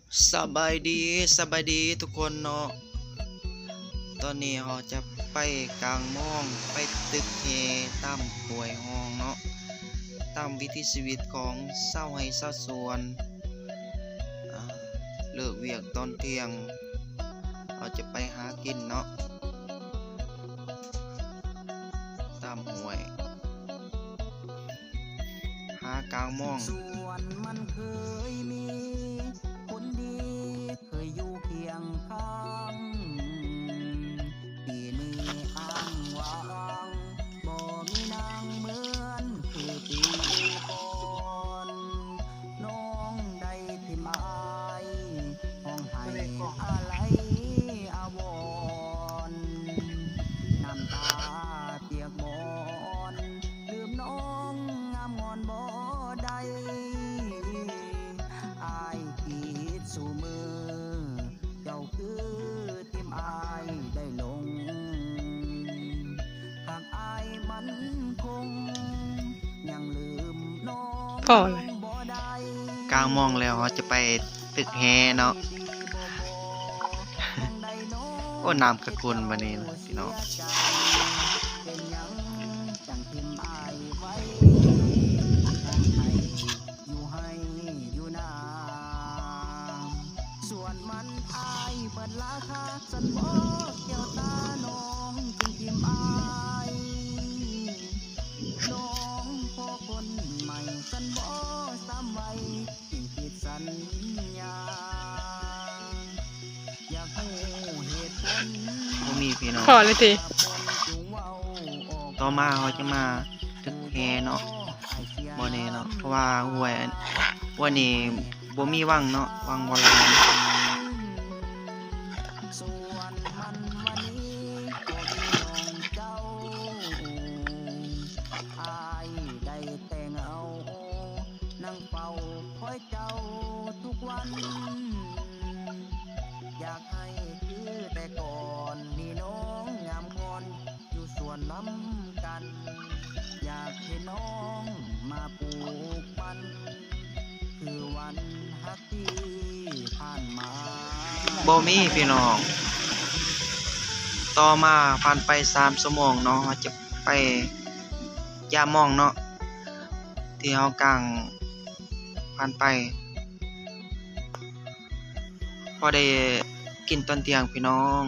สบายดีทุกคนเนาะตอนนี้เราจะไปกลางม่องไปตึกเฮตามป่วยห้องเนาะตามวิถีชีวิตของชาวไร่ชาวสวนอ่าเลิกเวียกตอนเที่ยงเราจะไปหากินเนาะตามห้วยหากลางม่องส่วนมันเคยมีคนดีเคยอยู่เคียงข้างปีนี้อ้างว้างบ่มีนางเหมือนคือปีก่อนน้องได้ที่หมายห้องให้อะไรอาวรณ์น้ำตาเปียกหมอนลืมน้องงามงอนบ่ได้อายคิดสู่มือเจ้าคือทิมอายได้ลงหากอายมันคงยังลืมน้องพอเลย บ่ได้ กลางม่องแล้วเราจะไปตึกแฮเนาะ โอ้น้ำกระกุนบัดนี้นะพี่น้อง เป็นหยังจังทิมอายไว้อยู่ให้อยู่นาส่วนมันอายเปิดราคาสันบอกเกี่ยวตาน้องจึงทิมอายน้องพอคนใหม่สันบอกซ้ำไว้จึงผิดสัญญาอยากให้เหตุผล บ่มีพี่น้อง พอเลยที ต่อมาเขาจะมาตึกแฮเนาะบ่แน่เนาะเพราะว่าห้วยวันนี้บ่มีวังเนาะวังโบราณ ส่วนมันวันนี้ก็มีน้องเจ้าอายได้แต่งเอานั่งเฝ้าคอยเจ้าทุกวัน อยากให้คือแต่ก่อนนี่น้องงามงอนอยู่ส่วนล้ำกัน อยากเห็นน้องมาปลูกมัน คือวันฮักที่ผ่านมา บ่มีพี่น้องต่อมาผ่านไป3 ชั่วโมงเนาะเราจะไปยามม่องเนาะที่เฮากางผ่านไปพอได้กินตอนเที่ยงพี่น้อง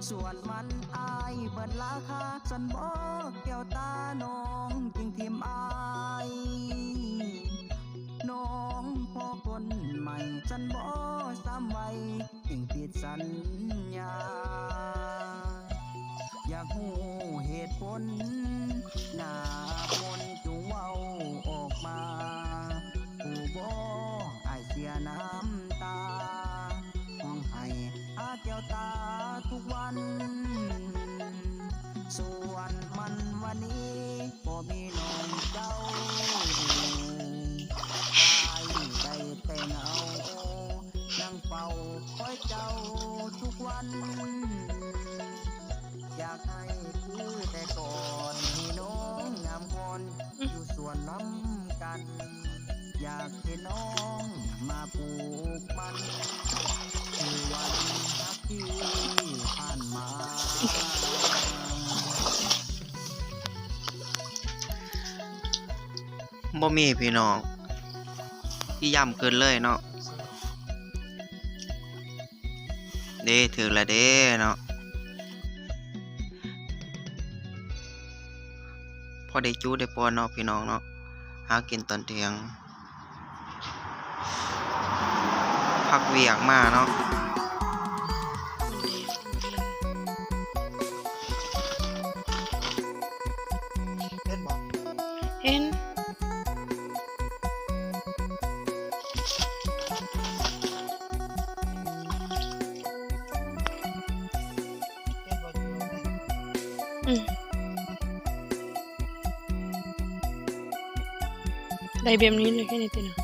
ส่วนมันอายเบิดราคาสันบอกเกี่ยวตาน้องจึงทิมอายน้องพอคนใหม่สันบอซ้ำไว้จึงผิดสัญญาอยากหูเหตุผลหน้ามนต์จุงเว้าออกมาผู้บ่อายเสียน้ำตาห้องให้อาแก้วตาทุกวัน ส่วนมันวันนี้บ่มีน้องเจ้าอายได้แต่เงานั่งเฝ้าคอยเจ้าทุกวัน อยากให้คือแต่ก่อนให้น้องงามงอนอยู่ส่วนล้ำกัน อยากเห็นน้องมาปลูกมันคือวันรักที่ผ่านมา บ่มีพี่น้องที่ย่ำเกินเลยเนาะเด้ถึงแล้วเด้เนาะพอได้จูได้ปอนเนาะพี่น้องเนาะหากินตอนเที่ยงพักเวียกมาเนาะ เห็นอืมได้แบบนี้เลยแค่นี้ตินะ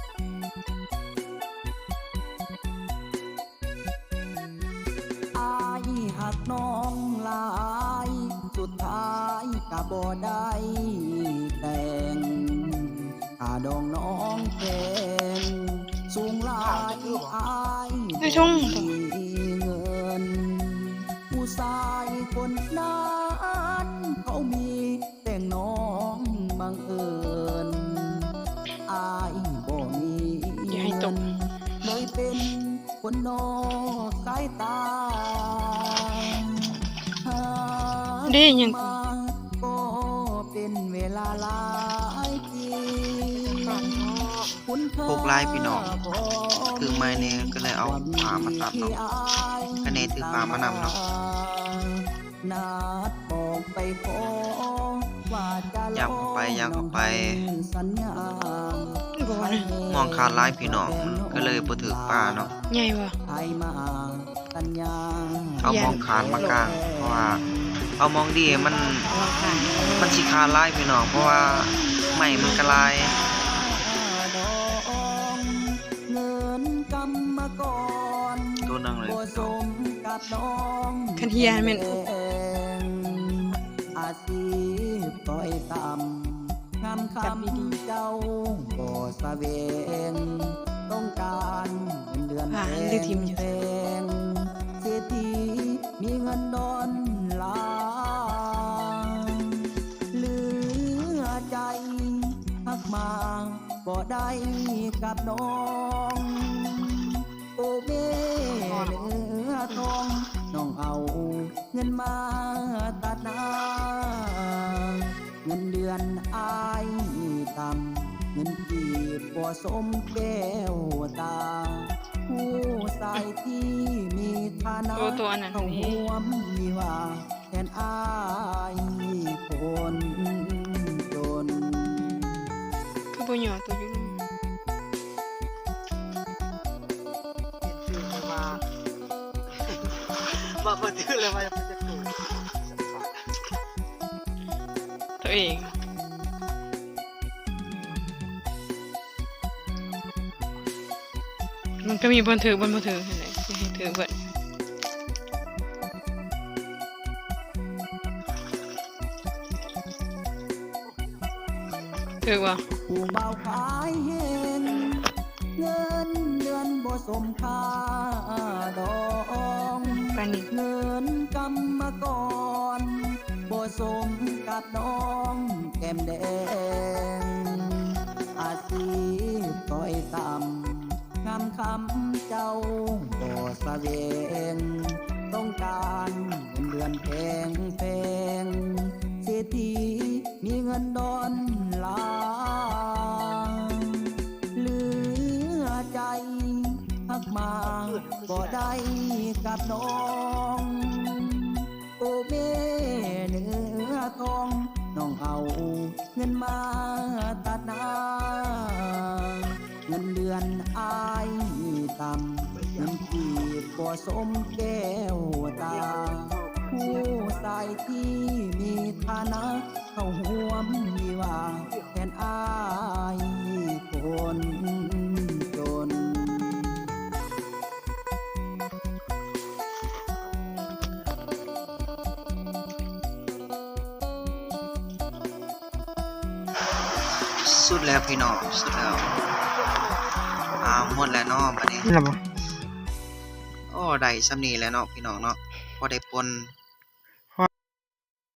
อายหักน้องหลาย บ่ได้แต่งถ้าดองน้องเพลงสูงหลายอาย ไอ้ช่อง มีเงินผู้ชายคนนั้นเขามีแต่งน้องบังเอิญอายบ่มี อย่าให้ตก เลยเป็นคนนอกสายตา ได้ยัง มาก็เป็นเวลาหลายปีคุณค่า พวกลายพี่น้องถือไม้เนี่ยก็เลยเอาผ้ามาตัดเนาะคะแนนถือผ้ามานำเนาะ นัดบอกไปขอว่าจะ ย่างเข้าไปย่างเข้าไป สัญญา บ่นะ มองขาดลายพี่น้องมันก็เลยบ่ถือป้าเนาะ ใหญ่บ่ ไทยมาสัญญา เอามองคานมากลางเพราะว่าเอามองดีมันสิขาดลายพี่น้องเพราะว่าไม้มันก็ลาย ดองเงินกรรมกร ตัวนึงเลย บ่สมกับน้อง คันเฮียแม่น อาชีพต้อยต่ำงามคำเจ้าบ่สะเวงต้องการเงินเดือน อ่าหรือทีมอยู่ แพงเศรษฐีมีเงินดอนล้านเหลือใจหักมาบ่ได้กับน้องโอเม่เนื้อทองน้องเอาเงินมาตัดหน้าเงินเดือนอายต่ำเงินกีบบ่สมแก้วตาผู้ชายที่มีฐานะ ตัวอันนั้น เขา นี่ ห่วมมีว่าแทนอายคนจน คือบ่หย่อตัวอยู่นั่น มาเปิดชื่อเลยมาจะเป็นจะถูก ตัวเองมันก็มีบนถือบนบ่ถือหั่นแหละสิให้ถือเบิดถือบ่ ผู้เบาขายเห็นเงินเดือนบ่สมค่าดอง ปานนี้ เงินกรรมกรบ่สมกับน้องแก้มแดงอาชีพต้อยต่ำงามคำเจ้าบ่สะเวงต้องการเงินเดือนแพงแพงเศรษฐีมีเงินดอนล้านเหลือใจหักมาบ่ได้กับน้องโอเม่เนื้อทองน้องเอาเงินมาตัดหน้าเงินเดือนอายต่ำเงินกีบบ่สมแก้วตาผู้ชายที่มีฐานะเขาห่วมมีว่าแทนอายคนจน สุดแล้วพี่น้องสุดแล้วหมดแล้วเนาะบัดนี้ นั่นล่ะบ่ โอ้ได้สำนี้แล้วเนาะพี่น้องเนาะพอได้ปน